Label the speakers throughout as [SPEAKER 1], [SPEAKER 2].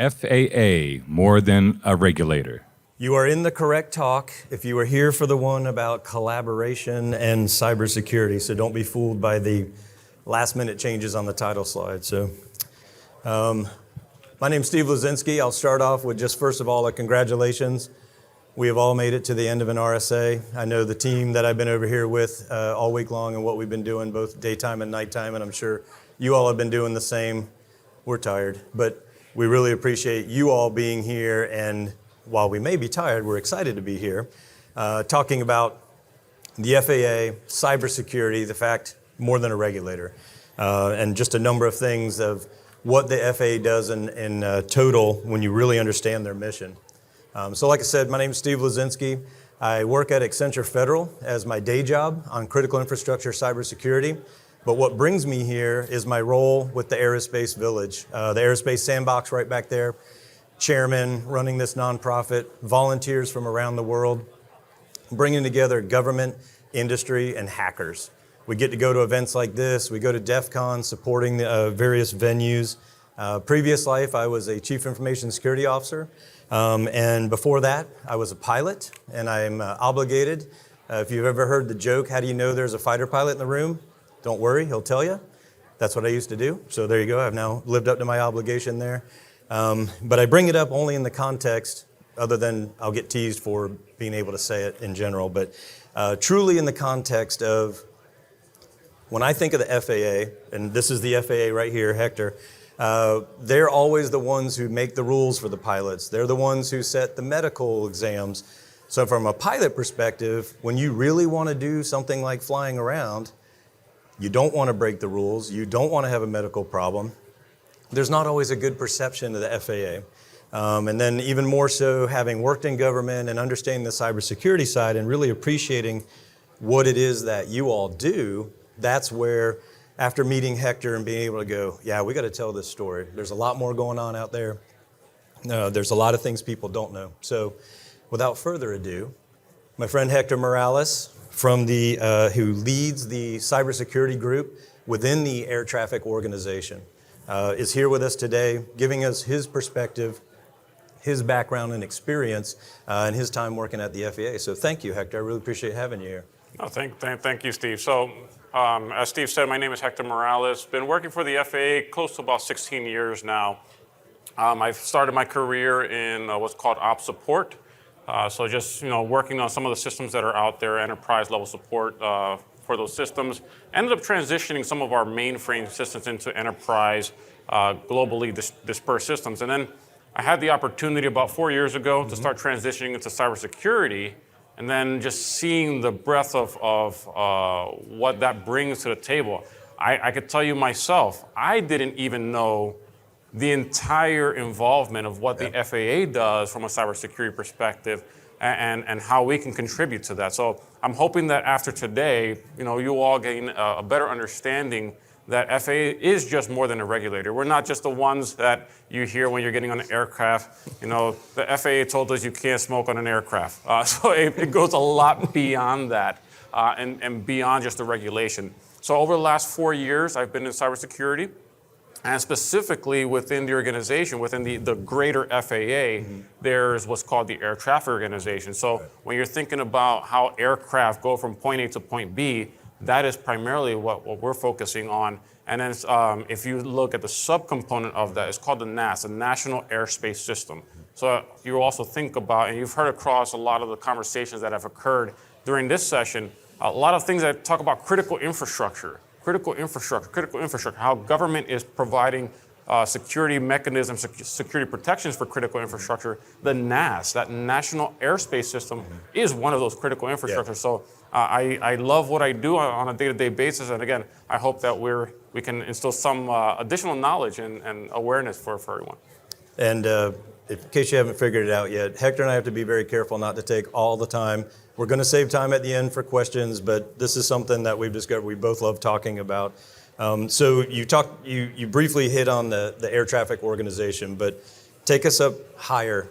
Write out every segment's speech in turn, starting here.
[SPEAKER 1] FAA more than a regulator?
[SPEAKER 2] You are in the correct talk if you are here for the one about collaboration and cybersecurity, so don't be fooled by the last-minute changes on the title slide. My name's Steve Luczynski. I'll start off with just first of all a congratulations. We have all made it to the end of an RSA. I know the team that I've been over here with all week long and what we've been doing both daytime and nighttime, and I'm sure you all have been doing the same. We're tired, but we really appreciate you all being here, and while we may be tired, we're excited to be here talking about the FAA, cybersecurity, the fact more than a regulator, and just a number of things of what the FAA does in total when you really understand their mission. So like I said, my name is Steve Luczynski. I work at Accenture Federal as my day job on critical infrastructure cybersecurity. But what brings me here is my role with the Aerospace Village, the Aerospace Sandbox right back there, chairman running this nonprofit, volunteers from around the world, bringing together government, industry, and hackers. We get to go to events like this. We go to DEF CON supporting the, various venues. Previous life, I was a Chief Information Security Officer. And before that, I was a pilot, and I'm obligated. If you've ever heard the joke, how do you know there's a fighter pilot in the room? Don't worry, he'll tell you. That's what I used to do. So there you go. I've now lived up to my obligation there. But I bring it up only in the context, other than I'll get teased for being able to say it in general, but truly in the context of when I think of the FAA, and this is the FAA right here, Hector, they're always the ones who make the rules for the pilots. They're the ones who set the medical exams. So from a pilot perspective, when you really want to do something like flying around, you don't want to break the rules, you don't want to have a medical problem, there's not always a good perception of the FAA. And then even more so, having worked in government and understanding the cybersecurity side and really appreciating what it is that you all do, that's where, after meeting Hector and being able to go, yeah, we got to tell this story. There's a lot more going on out there. There's a lot of things people don't know. So without further ado, my friend Hector Morales, from the who leads the cybersecurity group within the air traffic organization, is here with us today, giving us his perspective, his background and experience, and his time working at the FAA. So thank you, Hector. I really appreciate having you here.
[SPEAKER 3] Oh, thank you, Steve. So, as Steve said, my name is Hector Morales. Been working for the FAA close to about 16 years now. I've started my career in what's called ops support. So just working on some of the systems that are out there, enterprise level support for those systems. Ended up transitioning some of our mainframe systems into enterprise, globally dispersed systems. And then I had the opportunity about 4 years ago to start transitioning into cybersecurity, and then just seeing the breadth of what that brings to the table. I could tell you myself, I didn't even know the entire involvement of what the FAA does from a cybersecurity perspective and how we can contribute to that. So I'm hoping that after today, you all gain a better understanding that FAA is just more than a regulator. We're not just the ones that you hear when you're getting on an aircraft. The FAA told us you can't smoke on an aircraft. So it goes a lot beyond that and beyond just the regulation. So over the last 4 years, I've been in cybersecurity. And specifically within the organization, within the greater FAA, there's what's called the Air Traffic Organization. So when you're thinking about how aircraft go from point A to point B, that is primarily what we're focusing on. And then if you look at the subcomponent of that, it's called the NAS, the National Airspace System. So you also think about, and you've heard across a lot of the conversations that have occurred during this session, a lot of things that talk about critical infrastructure, how government is providing security mechanisms, security protections for critical infrastructure. The NAS, that National Airspace System, is one of those critical infrastructures. Yeah. So I love what I do on a day-to-day basis, and again, I hope that we can instill some additional knowledge and awareness for everyone.
[SPEAKER 2] And in case you haven't figured it out yet, Hector and I have to be very careful not to take all the time. We're going to save time at the end for questions, but this is something that we've discovered we both love talking about. So you briefly hit on the air traffic organization, but take us up higher.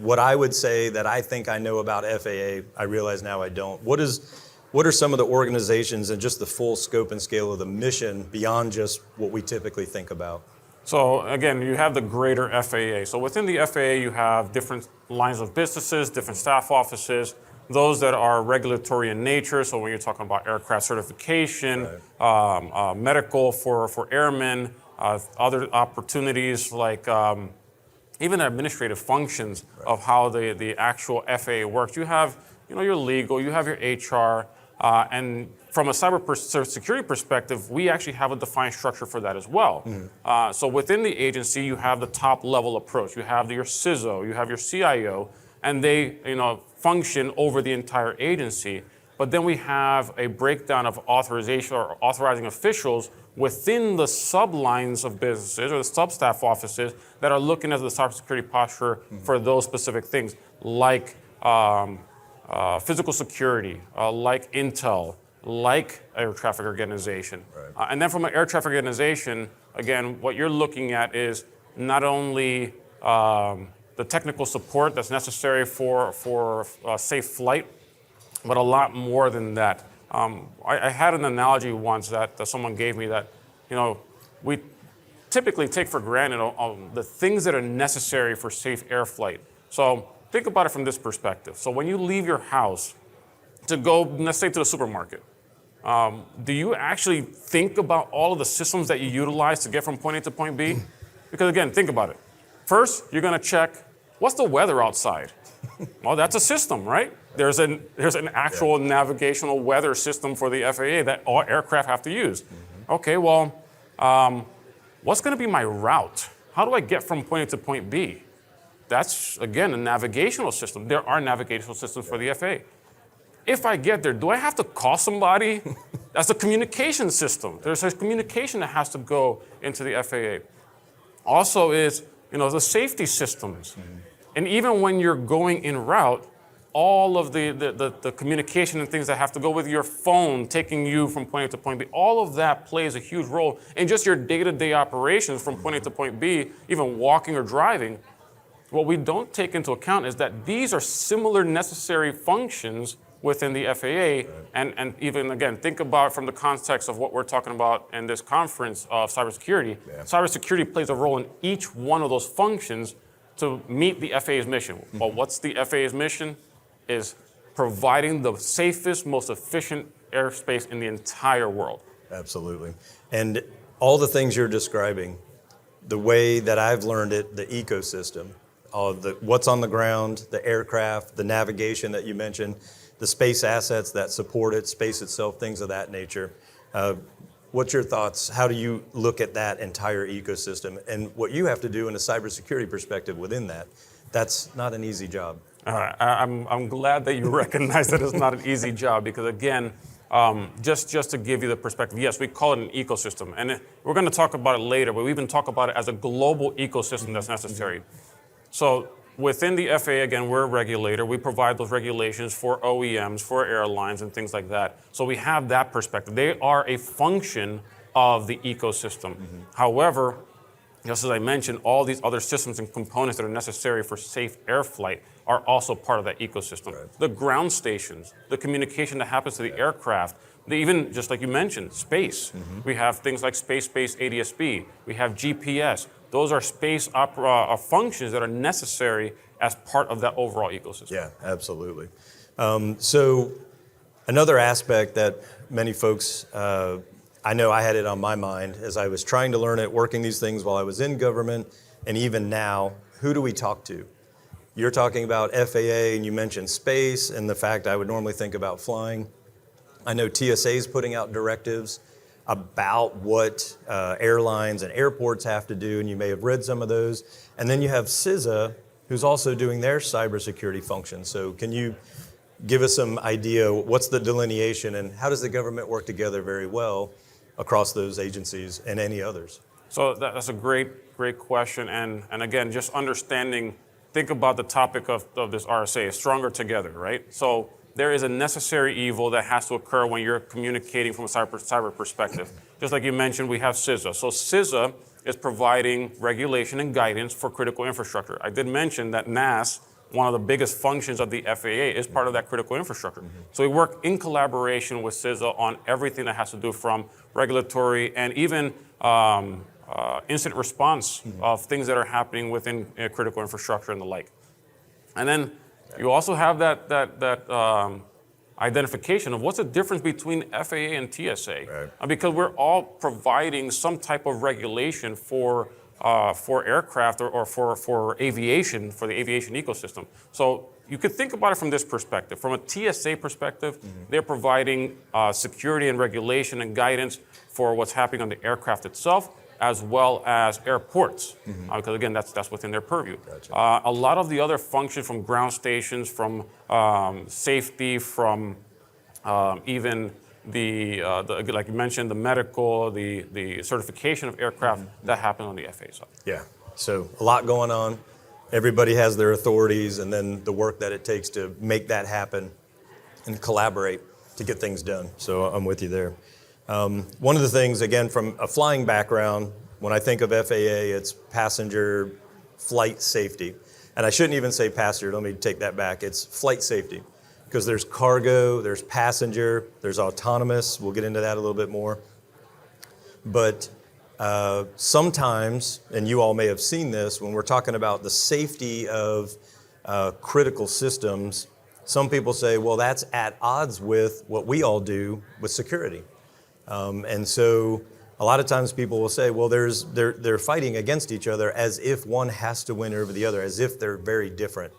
[SPEAKER 2] What I would say that I think I know about FAA, I realize now I don't. What are some of the organizations and just the full scope and scale of the mission beyond just what we typically think about?
[SPEAKER 3] So again, you have the greater FAA. So within the FAA, you have different lines of businesses, different staff offices, those that are regulatory in nature. So when you're talking about aircraft certification, medical for airmen, other opportunities like even administrative functions of how the actual FAA works. You have, your legal, you have your HR, and from a cybersecurity perspective, we actually have a defined structure for that as well. So within the agency, you have the top level approach. You have your CISO, you have your CIO, and they, function over the entire agency. But then we have a breakdown of authorization or authorizing officials within the sublines of businesses or the sub-staff offices that are looking at the cybersecurity posture for those specific things, like physical security, like intel, like air traffic organization. And then from an air traffic organization, again, what you're looking at is not only the technical support that's necessary for safe flight, but a lot more than that. I had an analogy once that someone gave me that, we typically take for granted the things that are necessary for safe air flight. So think about it from this perspective. So when you leave your house to go, let's say, to the supermarket, do you actually think about all of the systems that you utilize to get from point A to point B? Because again, think about it. First, you're gonna check, what's the weather outside? Well, that's a system, right? There's an actual navigational weather system for the FAA that all aircraft have to use. Okay, well, what's gonna be my route? How do I get from point A to point B? That's, again, a navigational system. There are navigational systems for the FAA. If I get there, do I have to call somebody? That's a communication system. There's a communication that has to go into the FAA. Also is, the safety systems. And even when you're going en route, all of the communication and things that have to go with your phone, taking you from point A to point B, all of that plays a huge role in just your day-to-day operations from point A to point B, even walking or driving. What we don't take into account is that these are similar necessary functions within the FAA, and even, again, think about from the context of what we're talking about in this conference of cybersecurity. Cybersecurity plays a role in each one of those functions to meet the FAA's mission. Well, what's the FAA's mission? Is providing the safest, most efficient airspace in the entire world.
[SPEAKER 2] Absolutely. And all the things you're describing, the way that I've learned it, the ecosystem, all of what's on the ground, the aircraft, the navigation that you mentioned, the space assets that support it, space itself, things of that nature. What's your thoughts? How do you look at that entire ecosystem and what you have to do in a cybersecurity perspective within that? That's not an easy job.
[SPEAKER 3] I'm glad that you recognize that it's not an easy job because, again, just to give you the perspective, yes, we call it an ecosystem. And we're going to talk about it later, but we even talk about it as a global ecosystem that's necessary. So within the FAA, again, we're a regulator. We provide those regulations for OEMs, for airlines, and things like that. So we have that perspective. They are a function of the ecosystem. However, just as I mentioned, all these other systems and components that are necessary for safe air flight are also part of that ecosystem. The ground stations, the communication that happens to the aircraft, even, just like you mentioned, space. We have things like space-based ADS-B. We have GPS. Those are space functions that are necessary as part of that overall ecosystem.
[SPEAKER 2] Yeah, absolutely. So another aspect that many folks, I know I had it on my mind as I was trying to learn it, working these things while I was in government, and even now, who do we talk to? You're talking about FAA, and you mentioned space, and the fact I would normally think about flying. I know TSA is putting out directives about what airlines and airports have to do, and you may have read some of those. And then you have CISA, who's also doing their cybersecurity function. So can you give us some idea, what's the delineation, and how does the government work together very well across those agencies and any others?
[SPEAKER 3] So that's a great question. And again, just understanding, think about the topic of this RSA, stronger together, right? So there is a necessary evil that has to occur when you're communicating from a cyber perspective. Just like you mentioned, we have CISA. So CISA is providing regulation and guidance for critical infrastructure. I did mention that NAS, one of the biggest functions of the FAA, is part of that critical infrastructure. So we work in collaboration with CISA on everything that has to do from regulatory and even incident response of things that are happening within critical infrastructure and the like. And then you also have that identification of what's the difference between FAA and TSA, because we're all providing some type of regulation for aircraft or for aviation, for the aviation ecosystem. So you could think about it from this perspective. From a TSA perspective, they're providing security and regulation and guidance for what's happening on the aircraft itself, as well as airports, because again, that's within their purview.
[SPEAKER 2] Gotcha.
[SPEAKER 3] A lot of the other functions from ground stations, from safety, from even the like you mentioned, the medical, the certification of aircraft, that happens on the FAA side.
[SPEAKER 2] Yeah, so a lot going on. Everybody has their authorities, and then the work that it takes to make that happen and collaborate to get things done. So I'm with you there. One of the things, again, from a flying background, when I think of FAA, it's passenger flight safety. And I shouldn't even say passenger, let me take that back. It's flight safety, because there's cargo, there's passenger, there's autonomous. We'll get into that a little bit more. But sometimes, and you all may have seen this, when we're talking about the safety of critical systems, some people say, well, that's at odds with what we all do with security. And so a lot of times people will say, well, they're fighting against each other as if one has to win over the other, as if they're very different.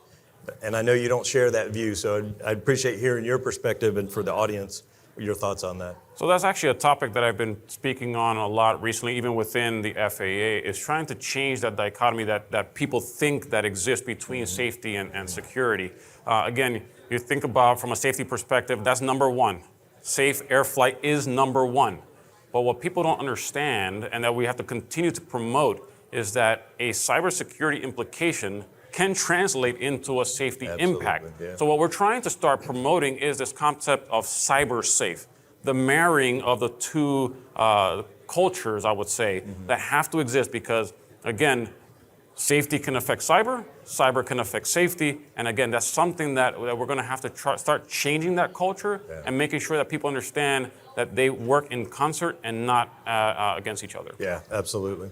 [SPEAKER 2] And I know you don't share that view, so I'd appreciate hearing your perspective, and for the audience, your thoughts on that.
[SPEAKER 3] So that's actually a topic that I've been speaking on a lot recently, even within the FAA, is trying to change that dichotomy that people think that exists between safety and security. Again, you think about from a safety perspective, that's number one. Safe air flight is number one. But what people don't understand, and that we have to continue to promote, is that a cybersecurity implication can translate into a safety impact.
[SPEAKER 2] Yeah.
[SPEAKER 3] So what we're trying to start promoting is this concept of cyber safe, the marrying of the two cultures, I would say, that have to exist, because, again, safety can affect cyber, cyber can affect safety, and again, that's something that we're going to have to start changing that culture and making sure that people understand that they work in concert and not against each other.
[SPEAKER 2] Yeah, absolutely.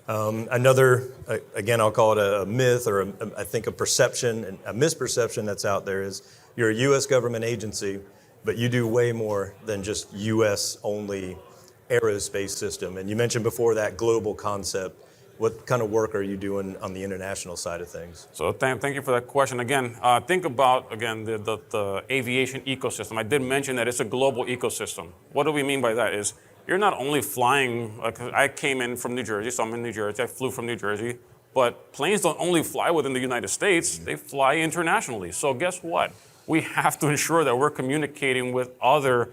[SPEAKER 2] Another, again, I'll call it a myth, or I think a perception, and a misperception that's out there is you're a U.S. government agency, but you do way more than just U.S. only aerospace system. And you mentioned before that global concept. What kind of work are you doing on the international side of things?
[SPEAKER 3] So thank you for that question. Again, think about, again, the aviation ecosystem. I did mention that it's a global ecosystem. What do we mean by that is you're not only flying, I came in from New Jersey, so I'm in New Jersey, I flew from New Jersey, but planes don't only fly within the United States, they fly internationally. So guess what? We have to ensure that we're communicating with other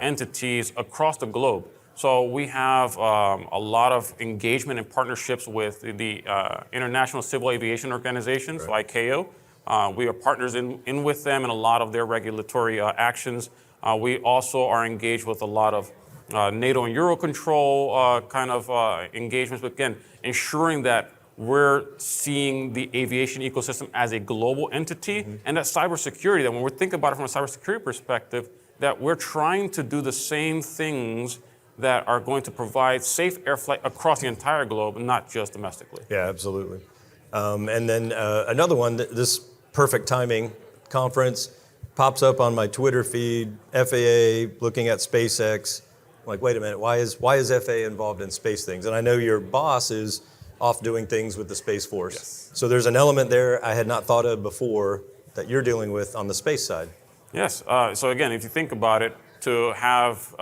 [SPEAKER 3] entities across the globe. So we have a lot of engagement and partnerships with the International Civil Aviation Organization, so ICAO. We are partners in with them in a lot of their regulatory actions. We also are engaged with a lot of NATO and Eurocontrol kind of engagements, but again, ensuring that we're seeing the aviation ecosystem as a global entity, and that cybersecurity, that when we're thinking about it from a cybersecurity perspective, that we're trying to do the same things that are going to provide safe air flight across the entire globe, not just domestically.
[SPEAKER 2] Yeah, absolutely. And then another one, this perfect timing conference pops up on my Twitter feed, FAA looking at SpaceX. I'm like, wait a minute, why is FAA involved in space things? And I know your boss is off doing things with the Space Force.
[SPEAKER 3] Yes.
[SPEAKER 2] So there's an element there I had not thought of before that you're dealing with on the space side.
[SPEAKER 3] Yes, so again, if you think about it, to have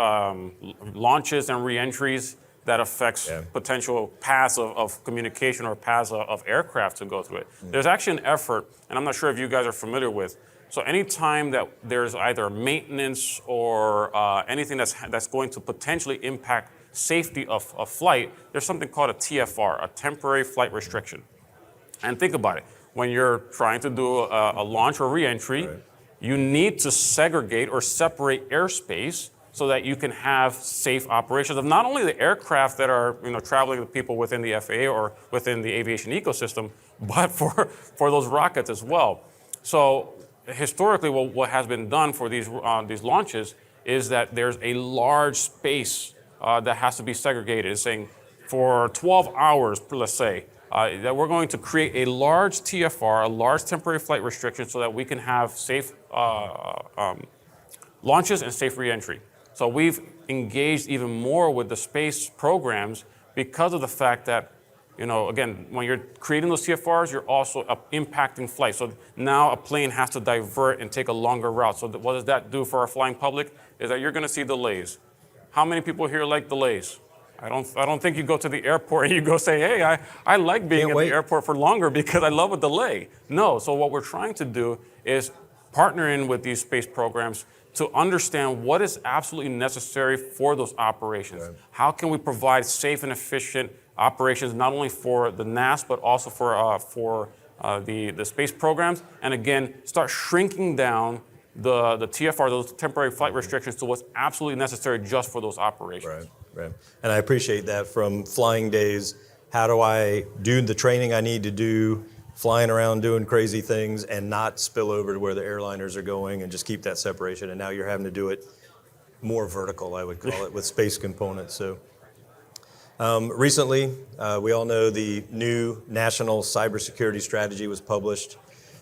[SPEAKER 3] launches and reentries that affects potential paths of communication or paths of aircraft to go through it. There's actually an effort, and I'm not sure if you guys are familiar with, so anytime that there's either maintenance or anything that's going to potentially impact safety of flight, there's something called a TFR, a temporary flight restriction. And think about it, when you're trying to do a launch or reentry, you need to segregate or separate airspace so that you can have safe operations of not only the aircraft that are traveling with people within the FAA or within the aviation ecosystem, but for those rockets as well. So historically, what has been done for these launches is that there's a large space that has to be segregated. It's saying for 12 hours, let's say, that we're going to create a large TFR, a large temporary flight restriction, so that we can have safe launches and safe reentry. So we've engaged even more with the space programs because of the fact that, again, when you're creating those TFRs, you're also impacting flight. So now a plane has to divert and take a longer route. So what does that do for our flying public? Is that you're going to see delays. How many people here like delays? I don't think you go to the airport and you go say, hey, I like being at the airport for longer because I love a delay. No, so what we're trying to do is partner in with these space programs to understand what is absolutely necessary for those operations. Right. How can we provide safe and efficient operations, not only for the NAS, but also for the space programs, and again, start shrinking down the TFR, those temporary flight restrictions, to what's absolutely necessary just for those operations.
[SPEAKER 2] Right. And I appreciate that from flying days. How do I do the training I need to do, flying around doing crazy things, and not spill over to where the airliners are going and just keep that separation? And now you're having to do it more vertical, I would call it, with space components. So recently, we all know the new national cybersecurity strategy was published.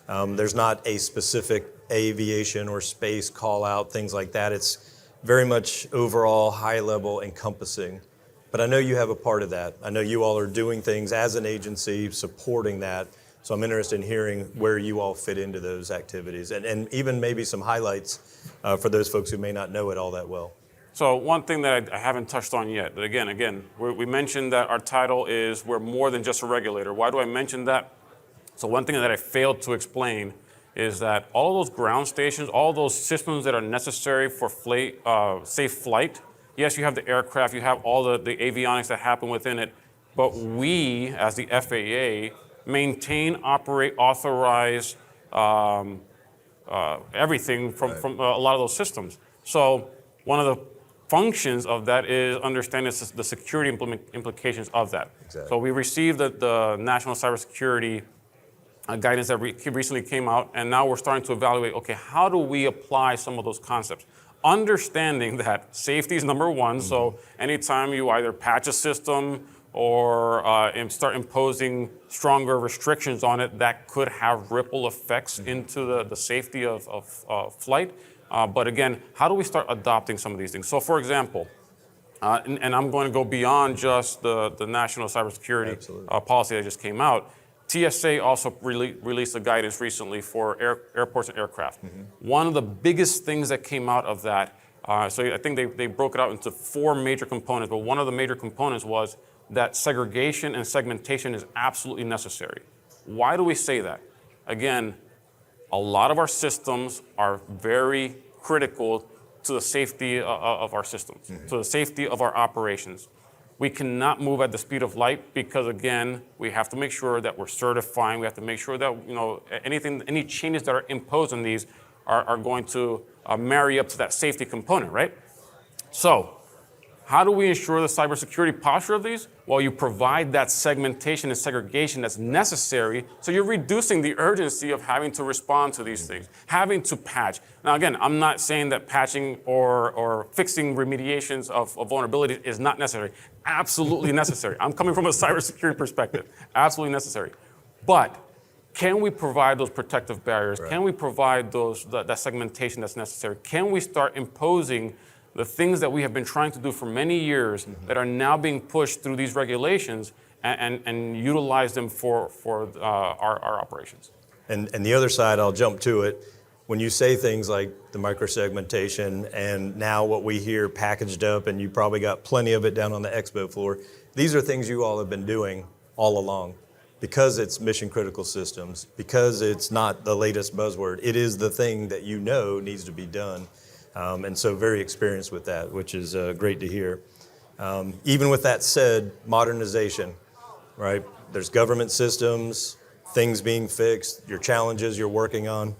[SPEAKER 2] There's not a specific aviation or space call out, things like that. It's very much overall, high level, encompassing. But I know you have a part of that. I know you all are doing things as an agency supporting that. So I'm interested in hearing where you all fit into those activities, and even maybe some highlights for those folks who may not know it all that well.
[SPEAKER 3] So one thing that I haven't touched on yet, but again, we mentioned that our title is we're more than just a regulator. Why do I mention that? So one thing that I failed to explain is that all those ground stations, all those systems that are necessary for safe flight, yes, you have the aircraft, you have all the avionics that happen within it, but we, as the FAA, maintain, operate, authorize everything from a lot of those systems. So one of the functions of that is understanding the security implications of that. Exactly. So we received the National Cybersecurity guidance that recently came out, and now we're starting to evaluate, okay, how do we apply some of those concepts? Understanding that safety is number one, so anytime you either patch a system or start imposing stronger restrictions on it, that could have ripple effects into the safety of flight. But again, how do we start adopting some of these things? So for example, and I'm going to go beyond just the National Cybersecurity policy that just came out, TSA also released a guidance recently for airports and aircraft. One of the biggest things that came out of that, so I think they broke it out into 4 major components, but one of the major components was that segregation and segmentation is absolutely necessary. Why do we say that? Again, a lot of our systems are very critical to the safety of our systems, to the safety of our operations. We cannot move at the speed of light because, again, we have to make sure that we're certifying. We have to make sure that any changes that are imposed on these are going to marry up to that safety component, right? So, how do we ensure the cybersecurity posture of these? Well, you provide that segmentation and segregation that's necessary, so you're reducing the urgency of having to respond to these things, having to patch. Now, again, I'm not saying that patching or fixing remediations of vulnerabilities is not necessary. Absolutely necessary. I'm coming from a cybersecurity perspective. Absolutely necessary. But can we provide those protective barriers? Right. Can we provide that segmentation that's necessary? Can we start imposing the things that we have been trying to do for many years that are now being pushed through these regulations and utilize them for our operations?
[SPEAKER 2] And the other side, I'll jump to it. When you say things like the microsegmentation and now what we hear packaged up, and you probably got plenty of it down on the expo floor, these are things you all have been doing all along. Because it's mission critical systems, because it's not the latest buzzword, it is the thing that you know needs to be done. And so very experienced with that, which is great to hear. Even with that said, modernization, right? There's government systems, things being fixed, your challenges you're working on.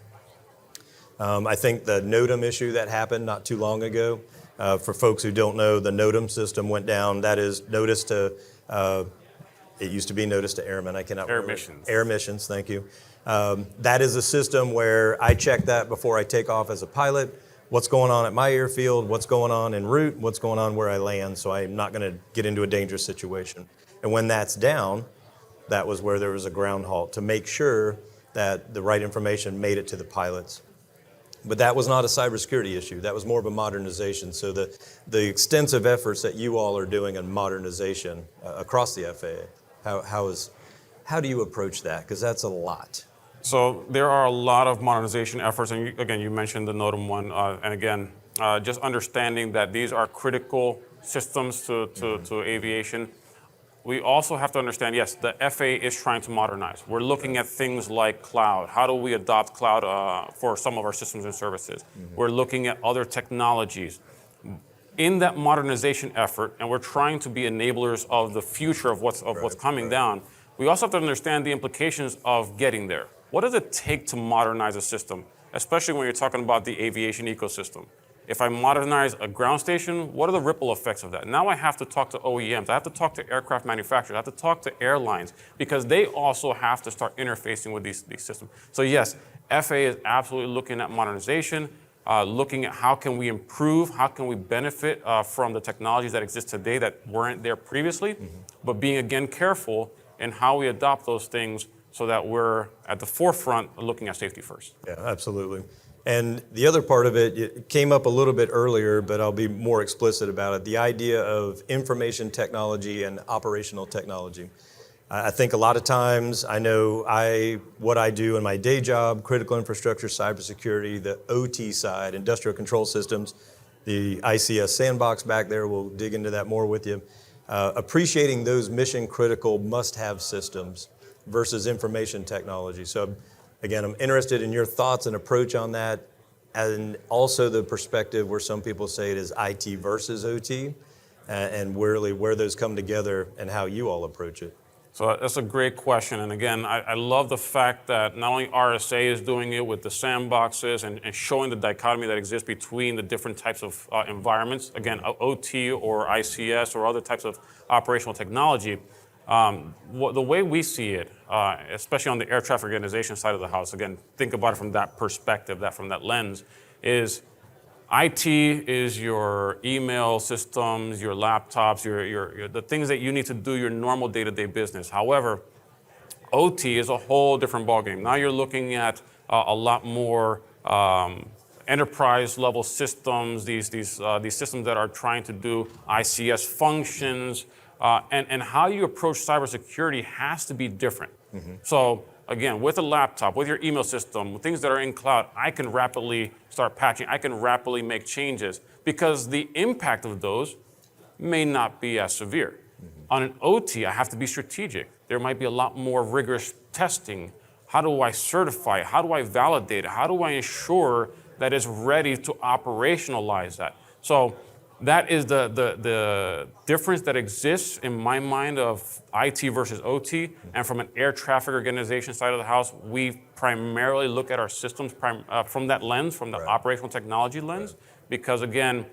[SPEAKER 2] I think the NOTAM issue that happened not too long ago, for folks who don't know, the NOTAM system went down. That is notice to, it used to be notice to airmen. I cannot remember. Air missions, thank you. That is a system where I check that before I take off as a pilot. what's going on at my airfield, what's going on en route, what's going on where I land, so I'm not going to get into a dangerous situation. And when that's down, that was where there was a ground halt to make sure that the right information made it to the pilots. But that was not a cybersecurity issue. That was more of a modernization. So the extensive efforts that you all are doing in modernization across the FAA, how do you approach that? Because that's a lot.
[SPEAKER 3] So there are a lot of modernization efforts, and you mentioned the NOTAM one, and again, just understanding that these are critical systems to aviation. We also have to understand, yes, the FAA is trying to modernize. We're looking at things like cloud. How do we adopt cloud for some of our systems and services? We're looking at other technologies. In that modernization effort, and we're trying to be enablers of the future of what's coming down, we also have to understand the implications of getting there. What does it take to modernize a system, especially when you're talking about the aviation ecosystem? If I modernize a ground station, what are the ripple effects of that? Now I have to talk to OEMs. I have to talk to aircraft manufacturers. I have to talk to airlines because they also have to start interfacing with these systems. So yes, FAA is absolutely looking at modernization, looking at how can we improve, how can we benefit from the technologies that exist today that weren't there previously, but being again careful in how we adopt those things so that we're at the forefront of looking at safety first.
[SPEAKER 2] Yeah, absolutely. And the other part of it came up a little bit earlier, but I'll be more explicit about it. The idea of information technology and operational technology. I think a lot of times I know what I do in my day job, critical infrastructure, cybersecurity, the OT side, industrial control systems, the ICS sandbox back there, we'll dig into that more with you. Appreciating those mission critical must-have systems versus information technology. So again, I'm interested in your thoughts and approach on that, and also the perspective where some people say it is IT versus OT, and where those come together and how you all approach it.
[SPEAKER 3] So that's a great question. And again, I love the fact that not only RSA is doing it with the sandboxes and showing the dichotomy that exists between the different types of environments, again, OT or ICS or other types of operational technology. The way we see it, especially on the air traffic organization side of the house, again, think about it from that perspective, from that lens, is IT is your email systems, your laptops, your the things that you need to do your normal day-to-day business. However, OT is a whole different ballgame. Now you're looking at a lot more enterprise-level systems, these systems that are trying to do ICS functions, and how you approach cybersecurity has to be different. So again, with a laptop, with your email system, things that are in cloud, I can rapidly start patching. I can rapidly make changes because the impact of those may not be as severe. On an OT, I have to be strategic. There might be a lot more rigorous testing. How do I certify it? How do I validate it? How do I ensure that it's ready to operationalize that? So that is the difference that exists in my mind of IT versus OT. And from an air traffic organization side of the house, we primarily look at our systems from that lens, from the operational technology lens, because again,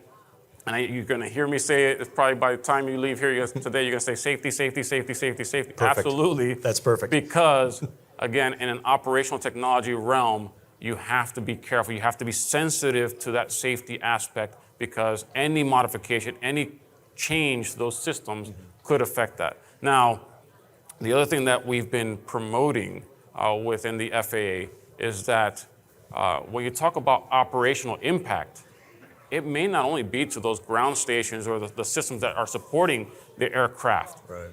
[SPEAKER 3] and you're going to hear me say it, it's probably by the time you leave here today, you're going to say safety, safety, safety, safety, safety.
[SPEAKER 2] Perfect.
[SPEAKER 3] Absolutely.
[SPEAKER 2] That's perfect.
[SPEAKER 3] Because again, in an operational technology realm, you have to be careful. You have to be sensitive to that safety aspect, because any modification, any change to those systems could affect that. Now, the other thing that we've been promoting within the FAA is that when you talk about operational impact, it may not only be to those ground stations or the systems that are supporting the aircraft.
[SPEAKER 2] Right.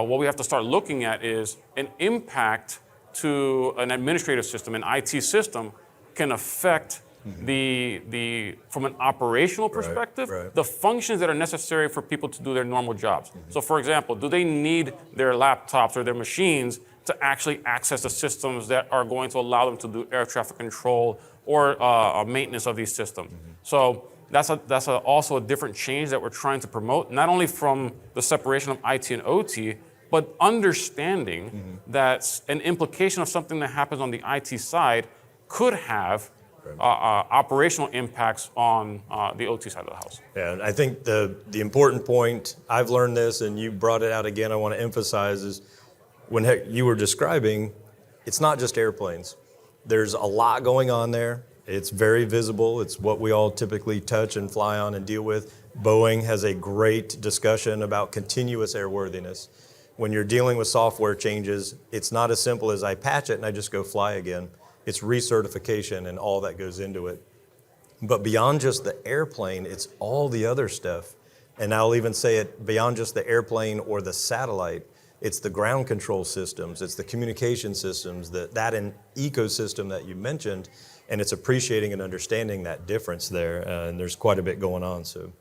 [SPEAKER 3] What we have to start looking at is an impact to an administrative system, an IT system, can affect from an operational perspective, the functions that are necessary for people to do their normal jobs. So for example, do they need their laptops or their machines to actually access the systems that are going to allow them to do air traffic control or maintenance of these systems? So that's also a different change that we're trying to promote, not only from the separation of IT and OT, but understanding that an implication of something that happens on the IT side could have operational impacts on the OT side of the house.
[SPEAKER 2] Yeah, and I think the important point, I've learned this and you brought it out again, I want to emphasize is when you were describing, it's not just airplanes. There's a lot going on there. It's very visible. It's what we all typically touch and fly on and deal with. Boeing has a great discussion about continuous airworthiness. When you're dealing with software changes, it's not as simple as I patch it and I just go fly again. It's recertification and all that goes into it. But beyond just the airplane, it's all the other stuff. And I'll even say it beyond just the airplane or the satellite. It's the ground control systems, it's the communication systems, that ecosystem that you mentioned, and it's appreciating and understanding that difference there. And there's quite a bit going on. So,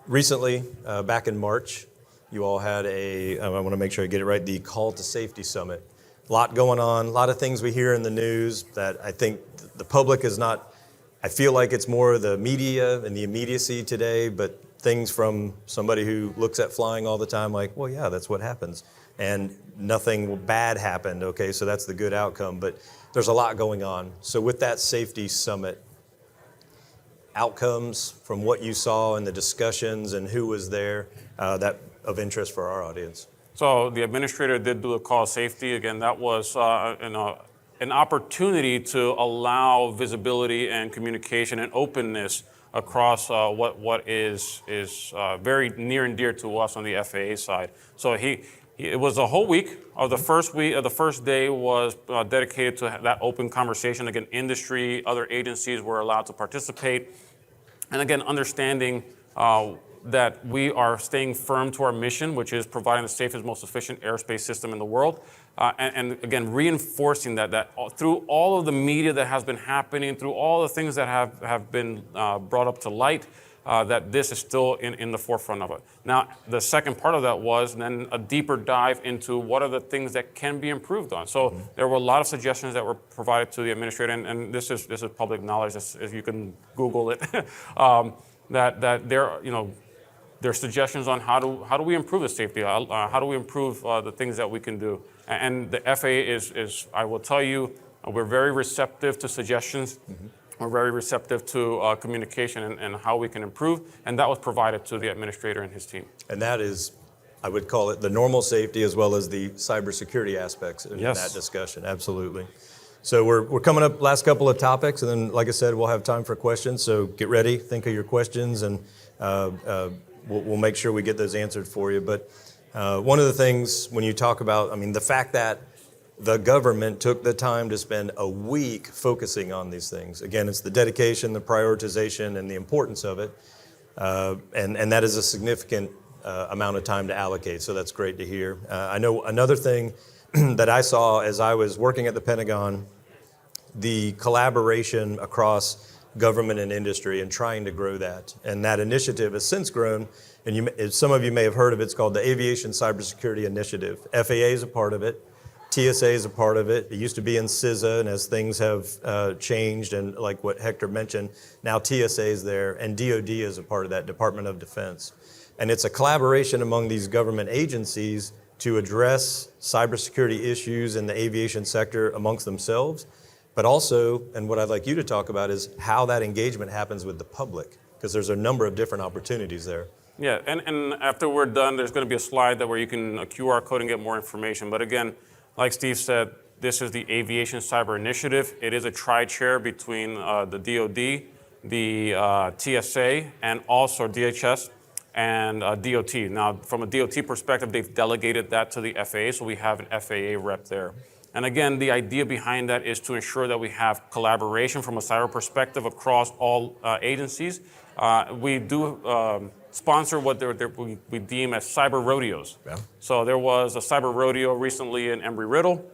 [SPEAKER 2] recently, back in March, you all had I want to make sure I get it right, the Call to Safety Summit. A lot going on, a lot of things we hear in the news that I think the public is not, I feel like it's more the media and the immediacy today, but things from somebody who looks at flying all the time like, well, yeah, that's what happens. And nothing bad happened, okay, so that's the good outcome. But there's a lot going on. So with that safety summit, outcomes from what you saw in the discussions and who was there, that of interest for our audience.
[SPEAKER 3] So the administrator did do a call of safety. Again, that was an opportunity to allow visibility and communication and openness across what is very near and dear to us on the FAA side. So it was a whole week. The first day was dedicated to that open conversation. Again, industry, other agencies were allowed to participate, and again, understanding that we are staying firm to our mission, which is providing the safest, most efficient aerospace system in the world. And again, reinforcing that through all of the media that has been happening, through all the things that have been brought up to light, that this is still in the forefront of it. Now, the second part of that was then a deeper dive into what are the things that can be improved on. So there were a lot of suggestions that were provided to the administrator, and this is public knowledge, as you can Google it, that there are suggestions on how do we improve the safety, how do we improve the things that we can do. And the FAA is I will tell you, we're very receptive to suggestions. Mm-hmm. We're very receptive to communication and how we can improve, and that was provided to the administrator and his team.
[SPEAKER 2] And that is, I would call it the normal safety as well as the cybersecurity aspects in that discussion, absolutely. So we're coming up last couple of topics, and then, like I said, we'll have time for questions, so get ready, think of your questions, and we'll make sure we get those answered for you. But one of the things when you talk about, the fact that the government took the time to spend a week focusing on these things. Again, it's the dedication, the prioritization, and the importance of it. And that is a significant amount of time to allocate, so that's great to hear. I know another thing that I saw as I was working at the Pentagon, the collaboration across government and industry and trying to grow that. And that initiative has since grown, and some of you may have heard of it. It's called the Aviation Cybersecurity Initiative. FAA is a part of it. TSA is a part of it. It used to be in CISA, and as things have changed, and like what Hector mentioned, now TSA is there, and DoD is a part of that, Department of Defense. And it's a collaboration among these government agencies to address cybersecurity issues in the aviation sector amongst themselves, but also, and what I'd like you to talk about is how that engagement happens with the public, because there's a number of different opportunities there.
[SPEAKER 3] Yeah, and after we're done, there's going to be a slide where you can QR code and get more information. But again, like Steve said, this is the Aviation Cyber Initiative. It is a tri-chair between the DoD, the TSA, and also DHS and DOT. Now, from a DOT perspective, they've delegated that to the FAA, so we have an FAA rep there. And again, the idea behind that is to ensure that we have collaboration from a cyber perspective across all agencies. We do sponsor what we deem as cyber rodeos. Yeah. So there was a cyber rodeo recently in Embry-Riddle.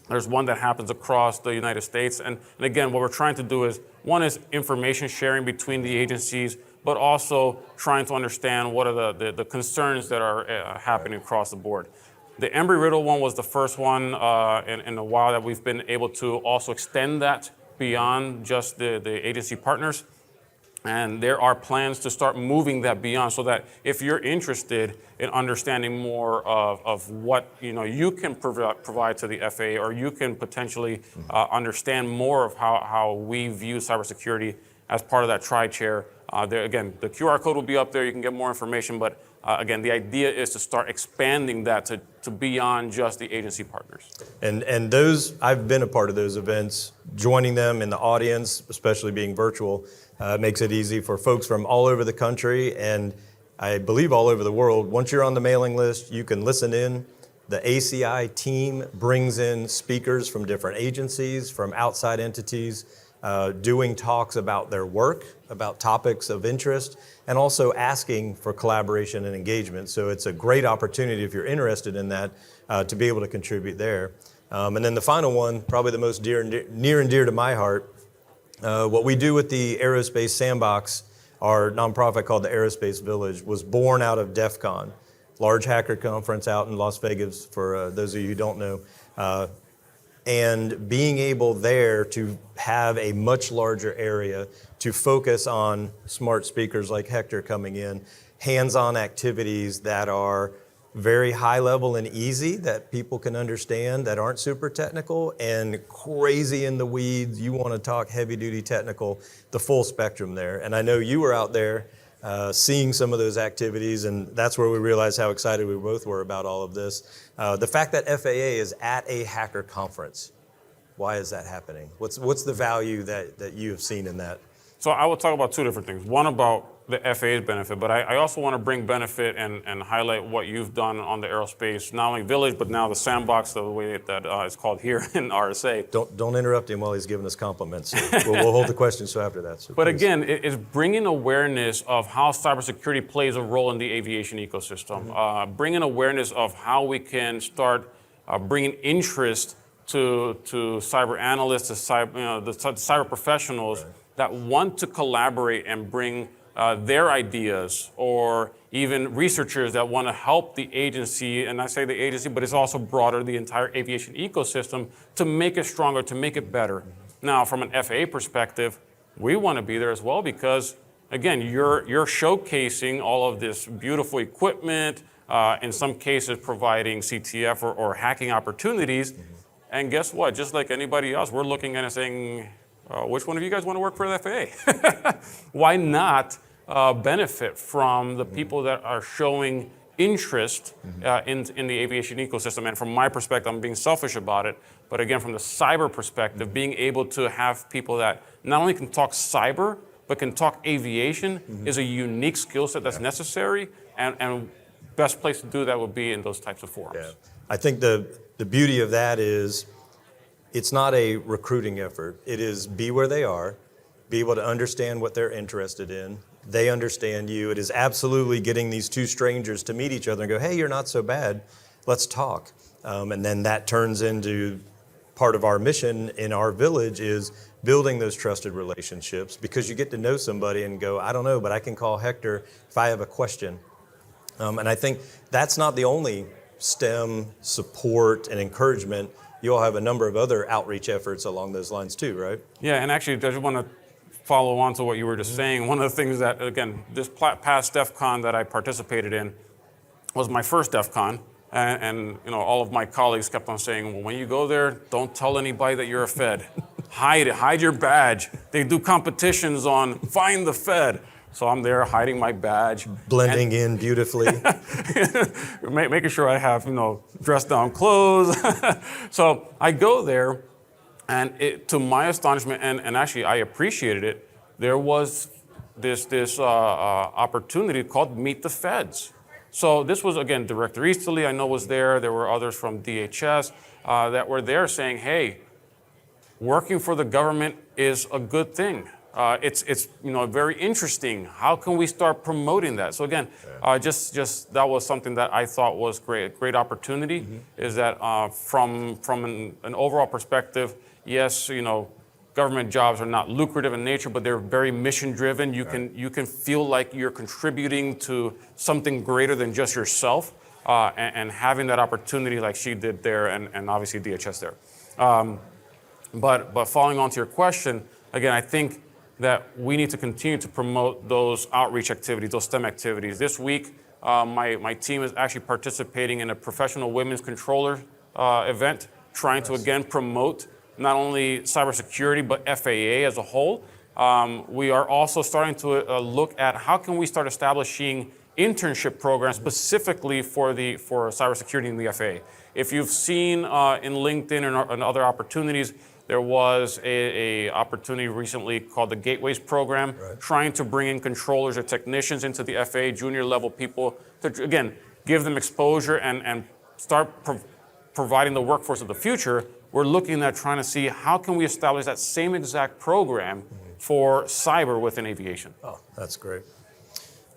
[SPEAKER 3] There's one that happens across the United States. And again, what we're trying to do is, one is information sharing between the agencies, but also trying to understand what are the concerns that are happening across the board. The Embry-Riddle one was the first one in a while that we've been able to also extend that beyond just the agency partners. And there are plans to start moving that beyond, so that if you're interested in understanding more of what you can provide to the FAA, or you can potentially understand more of how we view cybersecurity, as part of that tri-chair. There, again, the QR code will be up there. You can get more information, but again, the idea is to start expanding that to beyond just the agency partners.
[SPEAKER 2] And those, I've been a part of those events. Joining them in the audience, especially being virtual, makes it easy for folks from all over the country and I believe all over the world. Once you're on the mailing list, you can listen in. The ACI team brings in speakers from different agencies, from outside entities, doing talks about their work, about topics of interest, and also asking for collaboration and engagement. So it's a great opportunity if you're interested in that to be able to contribute there. And then the final one, probably the most near and dear to my heart, what we do with the Aerospace Sandbox, our nonprofit called the Aerospace Village, was born out of DEF CON, large hacker conference out in Las Vegas, for those of you who don't know. And being able there to have a much larger area to focus on smart speakers like Hector coming in, hands-on activities that are very high level and easy that people can understand, that aren't super technical, and crazy in the weeds, you want to talk heavy duty technical, the full spectrum there. And I know you were out there seeing some of those activities, and that's where we realized how excited we both were about all of this. The fact that FAA is at a hacker conference, why is that happening? What's the value that you have seen in that?
[SPEAKER 3] So I will talk about two different things. One about the FAA's benefit, but I also want to bring benefit and highlight what you've done on the Aerospace, not only Village, but now the Sandbox, the way that it's called here in RSA.
[SPEAKER 2] Don't interrupt him while he's giving us compliments. We'll hold the questions so after that. So
[SPEAKER 3] but
[SPEAKER 2] please.
[SPEAKER 3] again, it's bringing awareness of how cybersecurity plays a role in the aviation ecosystem, bringing awareness of how we can start bringing interest to cyber analysts, to cyber, the cyber professionals that want to collaborate and bring their ideas, or even researchers that want to help the agency, and I say the agency, but it's also broader, the entire aviation ecosystem, to make it stronger, to make it better. Now, from an FAA perspective, we want to be there as well because, again, you're showcasing all of this beautiful equipment, in some cases providing CTF or hacking opportunities, and guess what? Just like anybody else, we're looking at it saying, which one of you guys want to work for the FAA? Why not benefit from the people that are showing interest in the aviation ecosystem? And from my perspective, I'm being selfish about it, but again, from the cyber perspective, being able to have people that not only can talk cyber, but can talk aviation is a unique skill set that's necessary, and best place to do that would be in those types of forums.
[SPEAKER 2] Yeah. I think the beauty of that is it's not a recruiting effort. It is be where they are, be able to understand what they're interested in. They understand you. It is absolutely getting these two strangers to meet each other and go, hey, you're not so bad. Let's talk. And then that turns into part of our mission in our village is building those trusted relationships, because you get to know somebody and go, I don't know, but I can call Hector if I have a question. And I think that's not the only STEM support and encouragement. You all have a number of other outreach efforts along those lines too, right?
[SPEAKER 3] Yeah, and actually, I just want to follow on to what you were just saying. One of the things that, again, this past DEF CON that I participated in was my first DEF CON, and all of my colleagues kept on saying, well, when you go there, don't tell anybody that you're a Fed. Hide it, hide your badge. They do competitions on find the Fed. So I'm there hiding my badge.
[SPEAKER 2] Blending in beautifully.
[SPEAKER 3] Making sure I have, dressed down clothes. So I go there, and to my astonishment, and actually I appreciated it, there was this opportunity called Meet the Feds. So this was, again, Director Easterly, I know was there. There were others from DHS that were there saying, hey, working for the government is a good thing. It's very interesting. How can we start promoting that? So again, just that was something that I thought was great opportunity. Is that from an overall perspective, yes, government jobs are not lucrative in nature, but they're very mission driven. You can feel like you're contributing to something greater than just yourself, and having that opportunity like she did there, and obviously DHS there. But following on to your question, again, I think that we need to continue to promote those outreach activities, those STEM activities. This week, my team is actually participating in a professional women's controller event, trying to, again, promote not only cybersecurity, but FAA as a whole. we are also starting to look at how can we start establishing internship programs specifically for cybersecurity in the FAA. If you've seen in LinkedIn and other opportunities, there was a opportunity recently called the Gateways Program, trying to bring in controllers or technicians into the FAA, junior level people, to again give them exposure and start providing the workforce of the future. We're looking at trying to see how can we establish that same exact program for cyber within aviation.
[SPEAKER 2] Oh, that's great.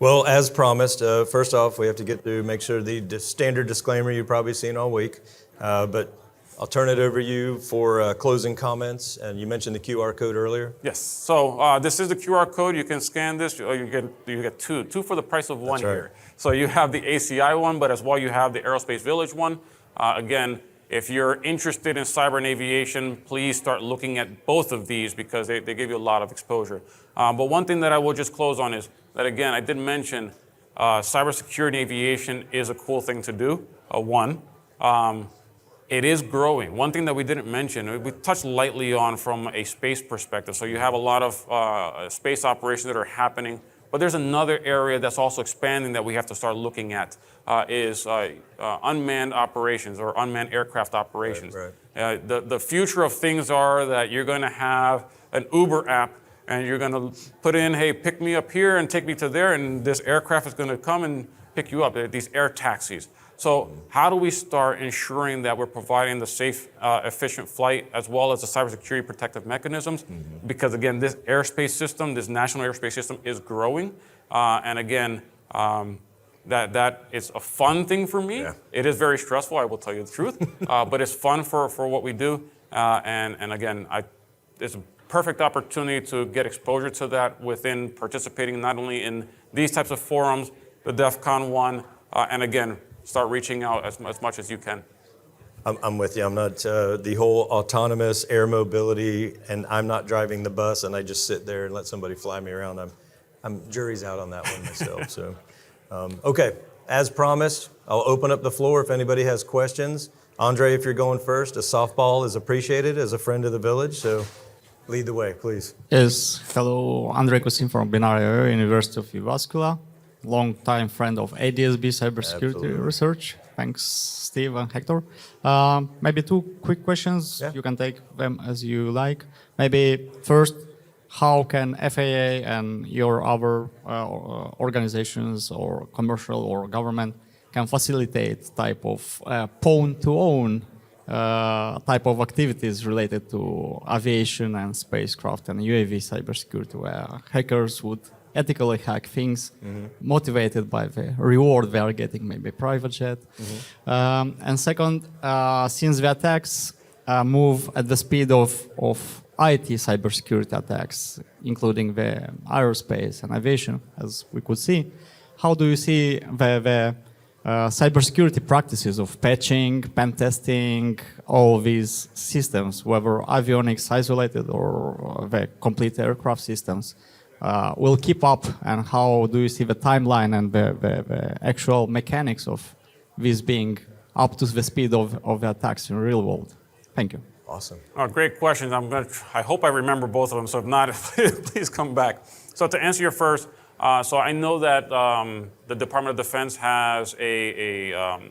[SPEAKER 2] Well, as promised, first off, we have to get to make sure the standard disclaimer you've probably seen all week, but I'll turn it over to you for closing comments. And you mentioned the QR code earlier.
[SPEAKER 3] Yes. So this is the QR code. You can scan this. You get two for the price of one here. So you have the ACI one, but as well you have the Aerospace Village one. Again, if you're interested in cyber and aviation, please start looking at both of these because they give you a lot of exposure. But one thing that I will just close on is that, again, I did mention cybersecurity and aviation is a cool thing to do, it is growing. One thing that we didn't mention, we touched lightly on from a space perspective. So you have a lot of space operations that are happening, but there's another area that's also expanding that we have to start looking at is unmanned operations or unmanned aircraft operations. Right. The future of things are that you're going to have an Uber app and you're going to put in, hey, pick me up here and take me to there, and this aircraft is going to come and pick you up, these air taxis. So how do we start ensuring that we're providing the safe, efficient flight as well as the cybersecurity protective mechanisms? Because again, this airspace system, this national airspace system is growing. And again, that is a fun thing for me. Yeah. It is very stressful, I will tell you the truth, but it's fun for what we do. And again, it's a perfect opportunity to get exposure to that within participating not only in these types of forums, the DEF CON 1, and again, start reaching out as much as you can.
[SPEAKER 2] I'm with you. I'm not the whole autonomous air mobility, and I'm not driving the bus, and I just sit there and let somebody fly me around. I'm jury's out on that one myself. So, okay, as promised, I'll open up the floor if anybody has questions. Andre, if you're going first, a softball is appreciated as a friend of the village. So, lead the way, please.
[SPEAKER 4] Yes. Hello, Andre Kosin from Benaria, University of Uvascula. Long-time friend of ADSB Cybersecurity Research. Thanks, Steve and Hector. Maybe two quick questions. Yeah. You can take them as you like. Maybe first, how can FAA and your other organizations or commercial or government can facilitate type of phone-to-own type of activities related to aviation and spacecraft and UAV cybersecurity, where hackers would ethically hack things, motivated by the reward they are getting, maybe private jet. And second, since the attacks move at the speed of IT cybersecurity attacks, including the aerospace and aviation, as we could see, how do you see the cybersecurity practices of patching, pen testing, all these systems, whether avionics isolated or the complete aircraft systems, will keep up, and how do you see the timeline and the actual mechanics of this being up to the speed of the attacks in the real world? Thank you.
[SPEAKER 2] Awesome.
[SPEAKER 3] Oh, great questions. I hope I remember both of them, so if not, please come back. So to answer your first, so I know that the Department of Defense has a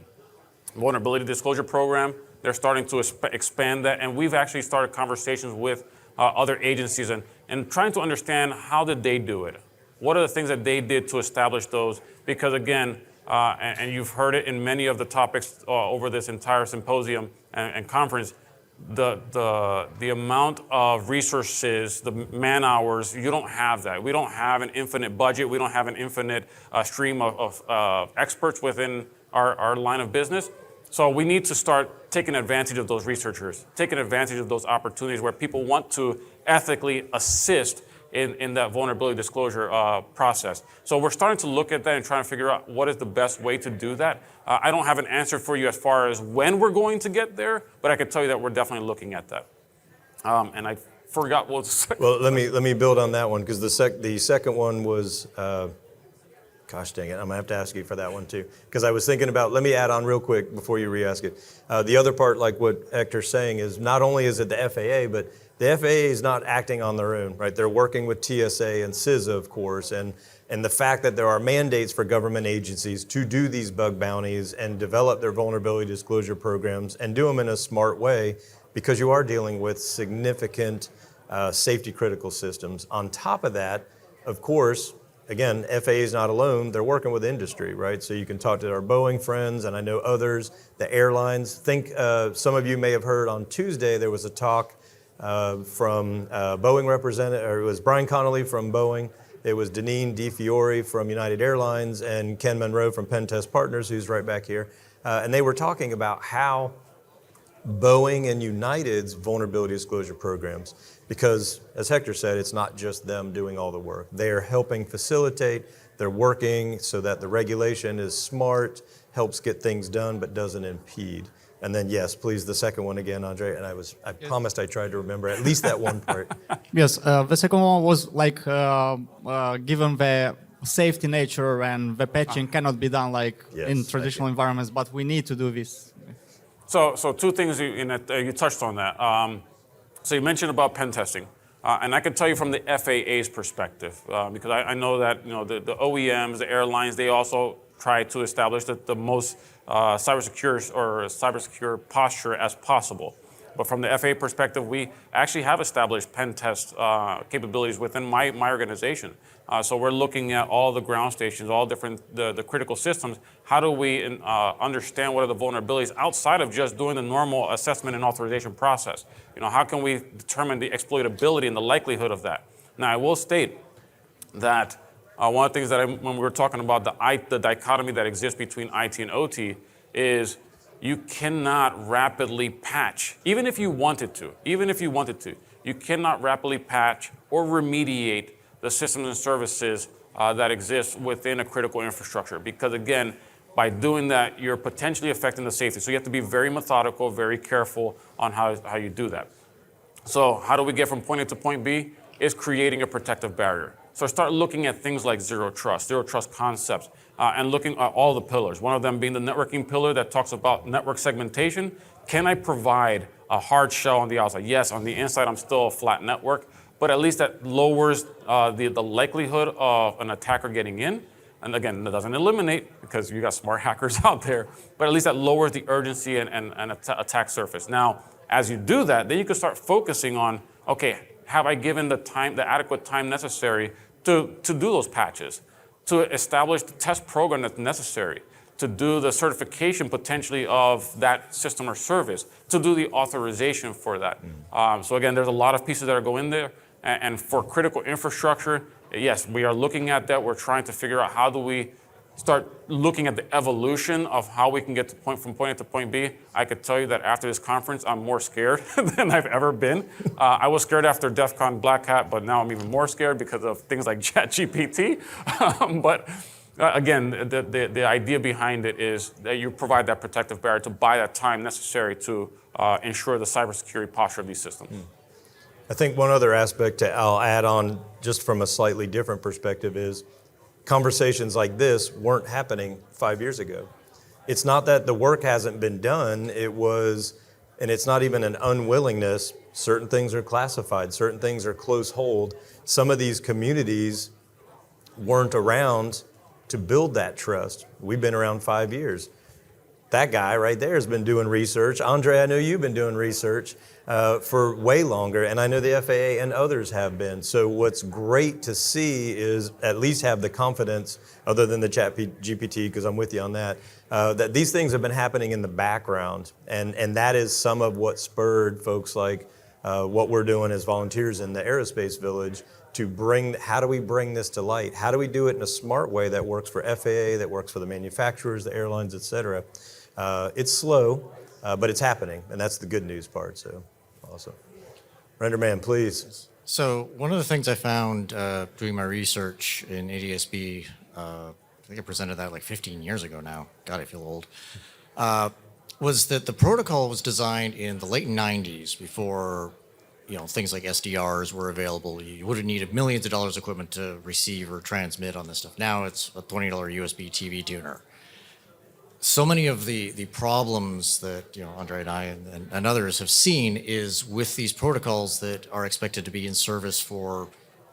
[SPEAKER 3] vulnerability disclosure program. They're starting to expand that, and we've actually started conversations with other agencies and trying to understand how did they do it? What are the things that they did to establish those? Because again, and you've heard it in many of the topics over this entire symposium and conference, the amount of resources, the man hours, you don't have that. We don't have an infinite budget. We don't have an infinite stream of experts within our line of business. So we need to start taking advantage of those researchers, taking advantage of those opportunities where people want to ethically assist in that vulnerability disclosure process. So we're starting to look at that and trying to figure out what is the best way to do that. I don't have an answer for you as far as when we're going to get there, but I can tell you that we're definitely looking at that. And I forgot what was the second.
[SPEAKER 2] Well, let me build on that one, because the second one was kind Gosh dang it, I'm gonna have to ask you for that one too. Because I was thinking about, let me add on real quick before you re-ask it. The other part, like what Hector's saying, is not only is it the FAA, but the FAA is not acting on their own, right? They're working with TSA and CISA, of course, and the fact that there are mandates for government agencies to do these bug bounties and develop their vulnerability disclosure programs and do them in a smart way, because you are dealing with significant safety critical systems. On top of that, of course, again, FAA is not alone. They're working with industry, right? So you can talk to our Boeing friends, and I know others, the airlines. Think some of you may have heard on Tuesday there was a talk from Boeing representative, or it was Brian Connolly from Boeing. It was Deneen DiFiore from United Airlines and Ken Monroe from Pentest Partners, who's right back here. And they were talking about how Boeing and United's vulnerability disclosure programs, because as Hector said, it's not just them doing all the work. They are helping facilitate, they're working so that the regulation is smart, helps get things done, but doesn't impede. And then yes, please, the second one again, Andre, and I promised I tried to remember at least that one part.
[SPEAKER 4] Yes, the second one was like, given the safety nature and the patching cannot be done like in traditional environments, but we need to do this.
[SPEAKER 3] So two things you touched on that. So you mentioned about pen testing, and I can tell you from the FAA's perspective, because I know that the OEMs, the airlines, they also try to establish the most cybersecure posture as possible. But from the FAA perspective, we actually have established pen test capabilities within my organization. So we're looking at all the ground stations, all different the critical systems. How do we understand what are the vulnerabilities outside of just doing the normal assessment and authorization process? How can we determine the exploitability and the likelihood of that? Now, I will state that one of the things that when we were talking about the dichotomy that exists between IT and OT is you cannot rapidly patch, even if you wanted to, you cannot rapidly patch or remediate the systems and services that exist within a critical infrastructure. Because again, by doing that, you're potentially affecting the safety. So you have to be very methodical, very careful on how you do that. So how do we get from point A to point B? Is creating a protective barrier. So start looking at things like zero trust concepts, and looking at all the pillars. One of them being the networking pillar that talks about network segmentation. Can I provide a hard shell on the outside? Yes, on the inside, I'm still a flat network, but at least that lowers the likelihood of an attacker getting in. And again, that doesn't eliminate, because you got smart hackers out there, but at least that lowers the urgency and attack surface. Now, as you do that, then you can start focusing on, okay, have I given the adequate time necessary to do those patches, to establish the test program that's necessary, to do the certification potentially of that system or service, to do the authorization for that. So again, there's a lot of pieces that are going in there. And for critical infrastructure, yes, we are looking at that. We're trying to figure out how do we start looking at the evolution of how we can get from point A to point B. I could tell you that after this conference, I'm more scared than I've ever been. I was scared after DEF CON Black Hat, but now I'm even more scared because of things like ChatGPT. But again, the idea behind it is that you provide that protective barrier to buy that time necessary to ensure the cybersecurity posture of these systems.
[SPEAKER 2] I think one other aspect I'll add on just from a slightly different perspective is conversations like this weren't happening 5 years ago. It's not that the work hasn't been done, and it's not even an unwillingness. Certain things are classified, certain things are close hold. Some of these communities weren't around to build that trust. We've been around 5 years. That guy right there has been doing research. Andre, I know you've been doing research for way longer, and I know the FAA and others have been. So what's great to see is at least have the confidence, other than the ChatGPT, because I'm with you on that, that these things have been happening in the background, and that is some of what spurred folks like what we're doing as volunteers in the Aerospace Village to how do we bring this to light? How do we do it in a smart way that works for FAA, that works for the manufacturers, the airlines, et cetera? It's slow, but it's happening, and that's the good news part, so awesome. Renderman, please.
[SPEAKER 5] So one of the things I found doing my research in ADSB, I think I presented that like 15 years ago now, God, I feel old, was that the protocol was designed in the late 90s before things like SDRs were available. You would have needed millions of dollars of equipment to receive or transmit on this stuff. Now it's a $20 USB TV tuner. So many of the problems that Andre and I and others have seen is with these protocols that are expected to be in service for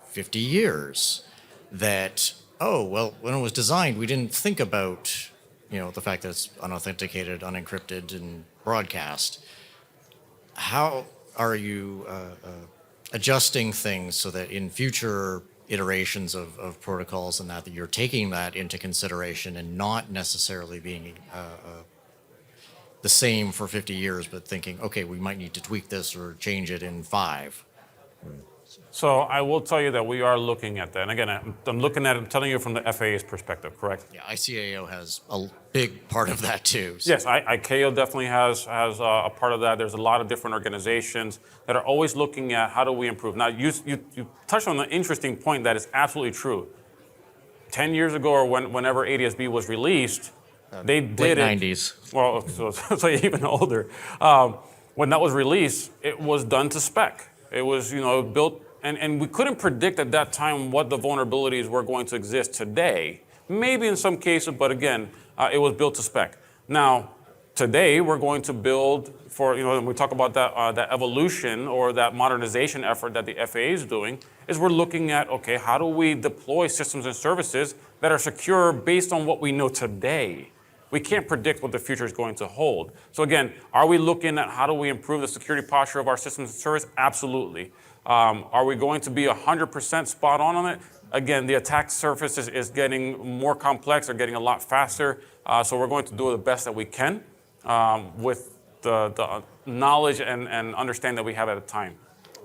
[SPEAKER 5] 50 years. That when it was designed, we didn't think about the fact that it's unauthenticated, unencrypted, and broadcast. How are you adjusting things so that in future iterations of protocols and that you're taking that into consideration and not necessarily being the same for 50 years, but thinking, okay, we might need to tweak this or change it in 5?
[SPEAKER 3] So I will tell you that we are looking at that. And again, I'm looking at it, I'm telling you from the FAA's perspective, correct?
[SPEAKER 5] Yeah, ICAO has a big part of that too. So.
[SPEAKER 3] Yes, ICAO definitely has a part of that. There's a lot of different organizations that are always looking at how do we improve. Now, you touched on an interesting point that is absolutely true. 10 years ago or whenever ADS-B was released, they did
[SPEAKER 5] late
[SPEAKER 3] it.
[SPEAKER 5] 90s.
[SPEAKER 3] Well, so even older. When that was released, it was done to spec. It was, built, and we couldn't predict at that time what the vulnerabilities were going to exist today. Maybe in some cases, but again, it was built to spec. Now, today we're going to build for, when we talk about that evolution or that modernization effort that the FAA is doing, is we're looking at, okay, how do we deploy systems and services that are secure based on what we know today? We can't predict what the future is going to hold. So again, are we looking at how do we improve the security posture of our systems and service? Absolutely. Are we going to be 100% spot on it? Again, the attack surface is getting more complex, or getting a lot faster. So we're going to do the best that we can with the knowledge and understanding that we have at the time.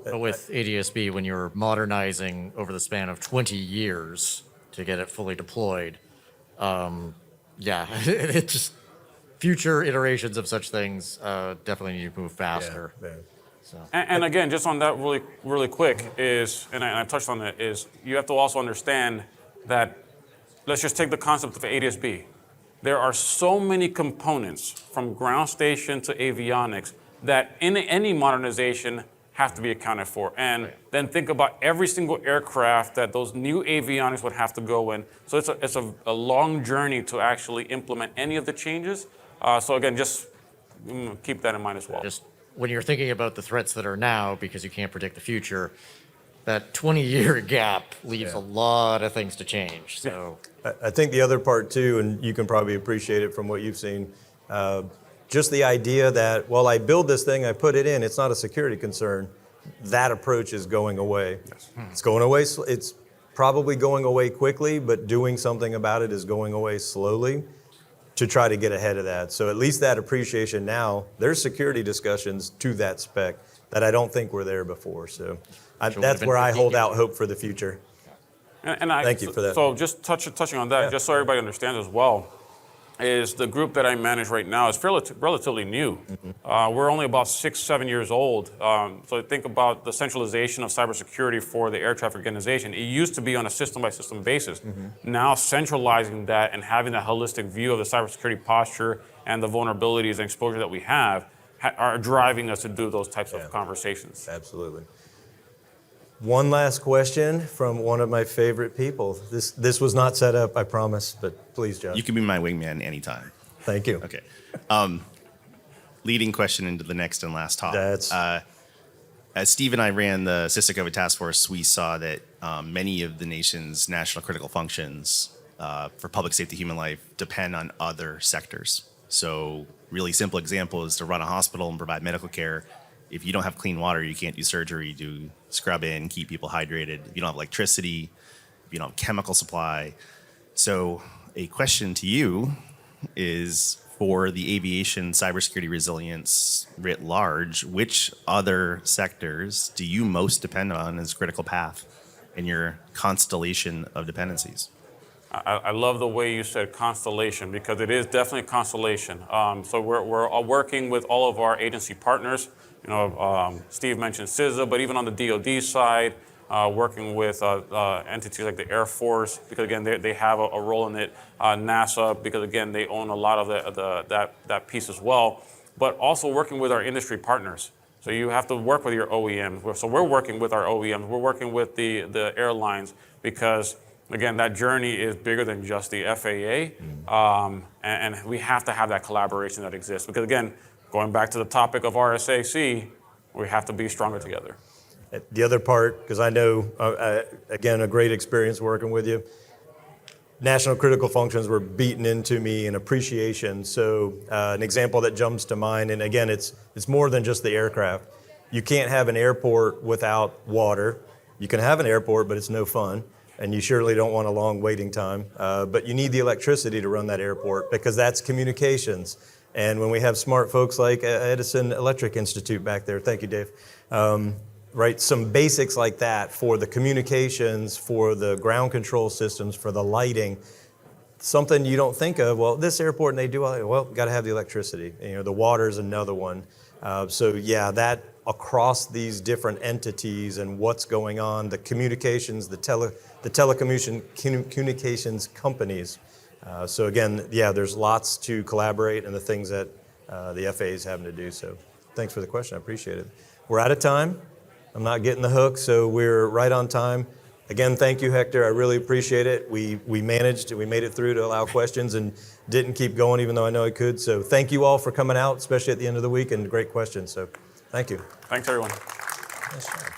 [SPEAKER 5] But with ADS-B, when you're modernizing over the span of 20 years to get it fully deployed, it's just future iterations of such things definitely need to move faster.
[SPEAKER 2] Yeah.
[SPEAKER 5] So.
[SPEAKER 3] And again, just on that really quick is, and I touched on it, is you have to also understand that, let's just take the concept of ADS-B. There are so many components from ground station to avionics that in any modernization have to be accounted for. And then think about every single aircraft that those new avionics would have to go in. So it's a long journey to actually implement any of the changes. So again, just keep that in mind as well.
[SPEAKER 5] Just when you're thinking about the threats that are now, because you can't predict the future, that 20-year gap leaves a lot of things to change. So
[SPEAKER 2] I think the other part too, and you can probably appreciate it from what you've seen, just the idea that, well, I build this thing, I put it in, it's not a security concern. That approach is going away. Yes. It's going away. It's probably going away quickly, but doing something about it is going away slowly to try to get ahead of that. So at least that appreciation now, there's security discussions to that spec that I don't think were there before. So that's where I hold out hope for the future.
[SPEAKER 3] And
[SPEAKER 2] Thank you for that.
[SPEAKER 3] So just touching on that, just so everybody understands as well, is the group that I manage right now is relatively new. We're only about 6-7 years old. So think about the centralization of cybersecurity for the air traffic organization. It used to be on a system-by-system basis. Now centralizing that and having that holistic view of the cybersecurity posture and the vulnerabilities and exposure that we have are driving us to do those types of conversations.
[SPEAKER 2] Absolutely. One last question from one of my favorite people. This was not set up, I promise, but please, Josh.
[SPEAKER 6] You can be my wingman anytime.
[SPEAKER 2] Thank you.
[SPEAKER 6] Okay. Leading question into the next and last talk. As Steve and I ran the Cystic COVID task force, we saw that many of the nation's national critical functions for public safety, human life, depend on other sectors. So really simple example is to run a hospital and provide medical care. If you don't have clean water, you can't do surgery, do scrub in, keep people hydrated. If you don't have electricity, if you don't have chemical supply. So a question to you is, for the aviation cybersecurity resilience writ large, which other sectors do you most depend on as critical path in your constellation of dependencies?
[SPEAKER 3] I love the way you said constellation, because it is definitely a constellation. So we're all working with all of our agency partners. Steve mentioned CISA, but even on the DoD side, working with entities like the Air Force, because again, they have a role in it. NASA, because again, they own a lot of that piece as well. But also working with our industry partners. So you have to work with your OEMs. So we're working with our OEMs. We're working with the airlines because, again, that journey is bigger than just the FAA. And we have to have that collaboration that exists. Because, again, going back to the topic of RSAC, we have to be stronger together.
[SPEAKER 2] The other part, because I know, again, a great experience working with you, national critical functions were beaten into me in appreciation. So an example that jumps to mind, and again, it's more than just the aircraft. You can't have an airport without water. You can have an airport, but it's no fun. And you surely don't want a long waiting time. But you need the electricity to run that airport because that's communications. And when we have smart folks like Edison Electric Institute back there, thank you, Dave, right? Some basics like that for the communications, for the ground control systems, for the lighting, something you don't think of. Well, this airport, and they do, well, got to have the electricity. You know, the water's another one. So yeah, that across these different entities and what's going on, the communications, the telecommunications companies. So again, yeah, there's lots to collaborate and the things that the FAA is having to do. So thanks for the question. I appreciate it. We're out of time. I'm not getting the hook, so we're right on time. Again, thank you, Hector. I really appreciate it. We managed, we made it through to allow questions and didn't keep going, even though I know I could. So thank you all for coming out, especially at the end of the week, and great questions. So thank you.
[SPEAKER 3] Thanks, everyone.
[SPEAKER 2] Nice job.